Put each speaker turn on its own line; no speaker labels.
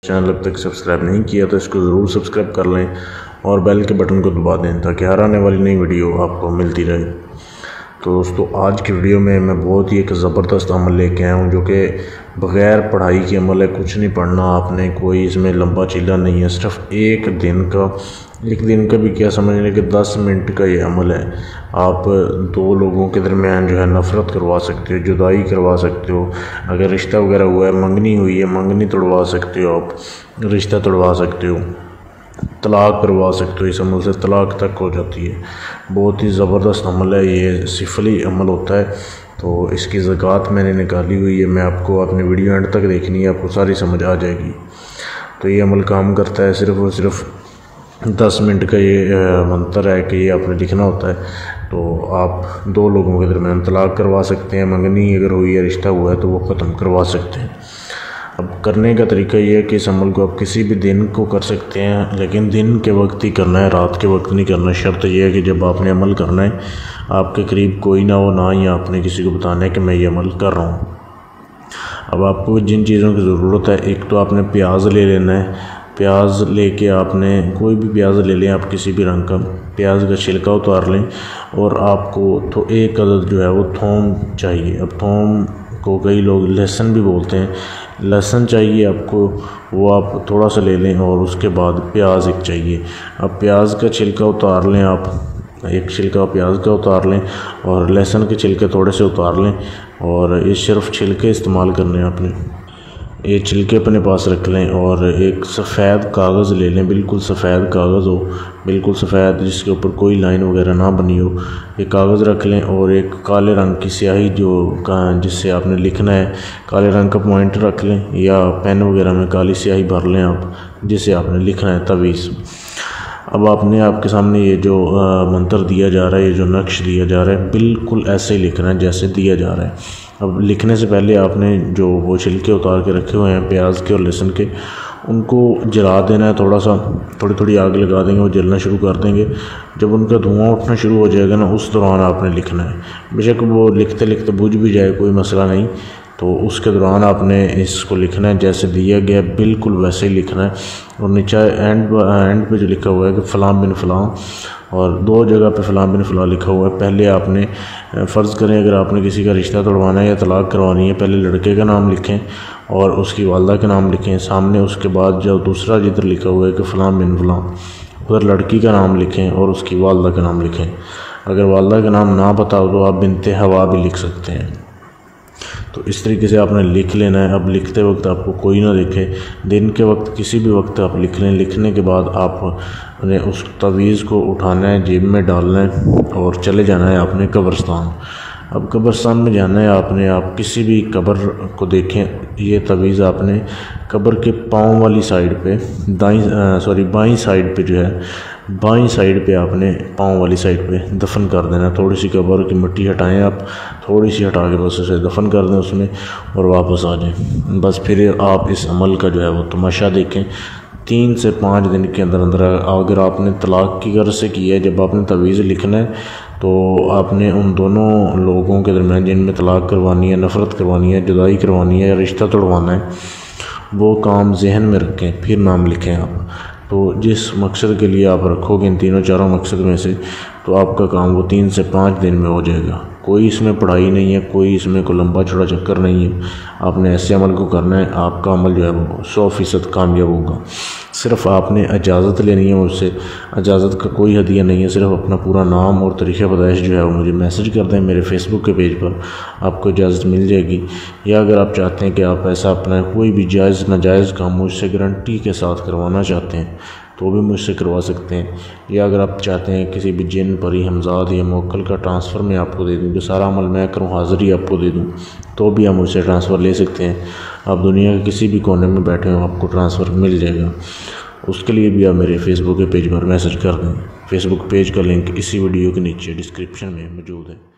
Channel اب تک subscribe نہیں کیا تو اس کو ضرور سبسکرائب کر لیں اور بیل کے بٹن کو دبا دیں تاکہ ہر آنے والی نئی ویڈیو آپ کو ملتی رہے۔ تو دوستو آج کی ویڈیو میں بہت ہی ایک زبردست عمل لے کے آیا ہوں جو کہ بغیر پڑھائی کے عمل ہے۔ کچھ نہیں پڑھنا آپ نے، کوئی اس میں لمبا چیلا نہیں ہے، صرف ایک دن کا بھی کیا سمجھ لیں کہ 10 منٹ کا یہ عمل ہے۔ آپ دو لوگوں کے درمیان جو ہے نفرت کروا سکتے ہو، جدائی کروا سکتے ہو۔ اگر رشتہ وغیرہ ہوا ہے، منگنی ہوئی ہے، منگنی توڑوا سکتے ہو، آپ رشتہ توڑوا سکتے ہو، طلاق کروا سکتے ہو۔ اس عمل سے طلاق تک ہو جاتی ہے۔ بہت ہی زبردست عمل ہے، یہ سفلی عمل ہوتا ہے۔ تو اس کی زکوٰۃ میں نے نکالی ہوئی ہے، میں آپ کو اپنی ویڈیو اینڈ تک دیکھنی ہے، آپ کو ساری سمجھ آ جائے گی۔ تو یہ عمل کام کرتا ہے، صرف اور صرف 10 منٹ کا یہ منتر ہے کہ یہ آپ نے لکھنا ہوتا ہے۔ تو آپ دو لوگوں کے درمیان طلاق کروا سکتے ہیں، منگنی اگر ہوئی ہے، رشتہ ہوا ہے تو وہ ختم کروا سکتے ہیں۔ اب کرنے کا طریقہ یہ ہے کہ اس عمل کو آپ کسی بھی دن کو کر سکتے ہیں، لیکن دن کے وقت ہی کرنا ہے، رات کے وقت نہیں کرنا۔ شرط یہ ہے کہ جب آپ نے عمل کرنا ہے آپ کے قریب کوئی نہ ہو، نہ ہی آپ نے کسی کو بتانا ہے کہ میں یہ عمل کر رہا ہوں۔ اب آپ کو جن چیزوں کی ضرورت ہے، ایک تو آپ نے پیاز لے لینا ہے۔ پیاز لے کے آپ نے کوئی بھی پیاز لے لیں، آپ کسی بھی رنگ کا پیاز کا چھلکا اتار لیں، اور آپ کو ایک عدد جو ہے وہ تھوم چاہیے۔ اب تھوم کو کئی لوگ لہسن بھی بولتے ہیں، لہسن چاہیے آپ کو، وہ آپ تھوڑا سا لے لیں، اور اس کے بعد پیاز ایک چاہیے۔ اب پیاز کا چھلکا اتار لیں، آپ ایک چھلکا پیاز کا اتار لیں اور لہسن کے چھلکے تھوڑے سے اتار لیں، اور یہ صرف چھلکے استعمال کرنے ہیں آپ نے۔ یہ چھلکے اپنے پاس رکھ لیں، اور ایک سفید کاغذ لے لیں، بالکل سفید کاغذ ہو، بالکل سفید جس کے اوپر کوئی لائن وغیرہ نہ بنی ہو۔ یہ کاغذ رکھ لیں، اور ایک کالے رنگ کی سیاہی جس سے آپ نے لکھنا ہے، کالے رنگ کا پوائنٹ رکھ لیں، یا پین وغیرہ میں کالی سیاہی بھر لیں آپ، جس سے آپ نے لکھنا ہے تعویذ۔ اب آپ کے سامنے یہ جو منتر دیا جا رہا ہے، یہ جو نقش دیا جا رہا ہے، بالکل ایسے ہی لکھنا ہے جیسے دیا جا رہا ہے۔ اب لکھنے سے پہلے آپ نے جو وہ چھلکے اتار کے رکھے ہوئے ہیں پیاز کے اور لہسن کے، ان کو جلا دینا ہے، تھوڑی آگ لگا دیں گے، وہ جلنا شروع کر دیں گے۔ جب ان کا دھواں اٹھنا شروع ہو جائے گا نا، اس دوران آپ نے لکھنا ہے۔ بے شک وہ لکھتے لکھتے بجھ بھی جائے، کوئی مسئلہ نہیں، تو اس کے دوران آپ نے اس کو لکھنا ہے جیسے دیا گیا، بالکل ویسے ہی لکھنا ہے۔ اور نیچے اینڈ پہ جو لکھا ہوا ہے کہ فلاں بن فلاں، اور 2 جگہ پہ فلاں بن فلاں لکھا ہوا ہے۔ پہلے آپ نے فرض کریں اگر آپ نے کسی کا رشتہ توڑوانا ہے یا طلاق کروانی ہے، پہلے لڑکے کا نام لکھیں اور اس کی والدہ کا نام لکھیں سامنے۔ اس کے بعد جو دوسرا جدھر لکھا ہوا ہے کہ فلاں بن فلاں، ادھر لڑکی کا نام لکھیں اور اس کی والدہ کا نام لکھیں۔ اگر والدہ کا نام نہ پتا ہو تو آپ بنت ہوا بھی لکھ سکتے ہیں۔ تو اس طریقے سے آپ نے لکھ لینا ہے۔ اب لکھتے وقت آپ کو کوئی نہ دیکھے، دن کے وقت کسی بھی وقت آپ لکھ لیں۔ لکھنے کے بعد آپ نے اس تعویذ کو اٹھانا ہے، جیب میں ڈالنا ہے، اور چلے جانا ہے آپ نے قبرستان۔ اب قبرستان میں جانا ہے آپ کسی بھی قبر کو دیکھیں، یہ تعویذ آپ نے قبر کے پاؤں والی سائڈ پہ بائیں سائڈ پہ جو ہے، بائیں سائڈ پہ آپ نے پاؤں والی سائڈ پہ دفن کر دینا۔ تھوڑی سی قبر کی مٹی ہٹائیں، آپ تھوڑی سی ہٹا کے بس اسے دفن کر دیں اس میں، اور واپس آ جائیں۔ بس پھر آپ اس عمل کا جو ہے وہ تماشا دیکھیں۔ 3 سے 5 دن کے اندر اگر آپ نے طلاق کی غرض سے کی ہے، جب آپ نے تعویذ لکھنا ہے تو آپ نے ان دونوں لوگوں کے درمیان جن میں طلاق کروانی ہے، نفرت کروانی ہے، جدائی کروانی ہے یا رشتہ توڑوانا ہے، وہ کام ذہن میں رکھیں، پھر نام لکھیں آپ۔ تو جس مقصد کے لیے آپ رکھو گے ان 3-4 مقصد میں سے، تو آپ کا کام وہ 3 سے 5 دن میں ہو جائے گا۔ کوئی اس میں پڑھائی نہیں ہے، کوئی اس میں کوئی لمبا چوڑا چکر نہیں ہے۔ آپ نے ایسے عمل کو کرنا ہے، آپ کا عمل جو ہے وہ 100% کامیاب ہوگا۔ صرف آپ نے اجازت لینی ہے مجھ سے، اجازت کا کوئی ہدیہ نہیں ہے، صرف اپنا پورا نام اور طریقہ پیدائش جو ہے وہ مجھے میسج کر دیں میرے فیس بک کے پیج پر، آپ کو اجازت مل جائے گی۔ یا اگر آپ چاہتے ہیں کہ آپ ایسا اپنا کوئی بھی جائز ناجائز کام مجھ سے گارنٹی کے ساتھ کروانا چاہتے ہیں تو بھی مجھ سے کروا سکتے ہیں۔ یا اگر آپ چاہتے ہیں کسی بھی جن، پری، ہمزاد یا موکل کا ٹرانسفر میں آپ کو دے دوں، جو سارا عمل میں کروں حاضری آپ کو دے دوں، تو بھی آپ مجھ سے ٹرانسفر لے سکتے ہیں۔ آپ دنیا کے کسی بھی کونے میں بیٹھے ہوں آپ کو ٹرانسفر مل جائے گا۔ اس کے لیے بھی آپ میرے فیس بک کے پیج پر میسج کر دیں۔ فیس بک پیج کا لنک اسی ویڈیو کے نیچے ڈسکرپشن میں موجود ہے۔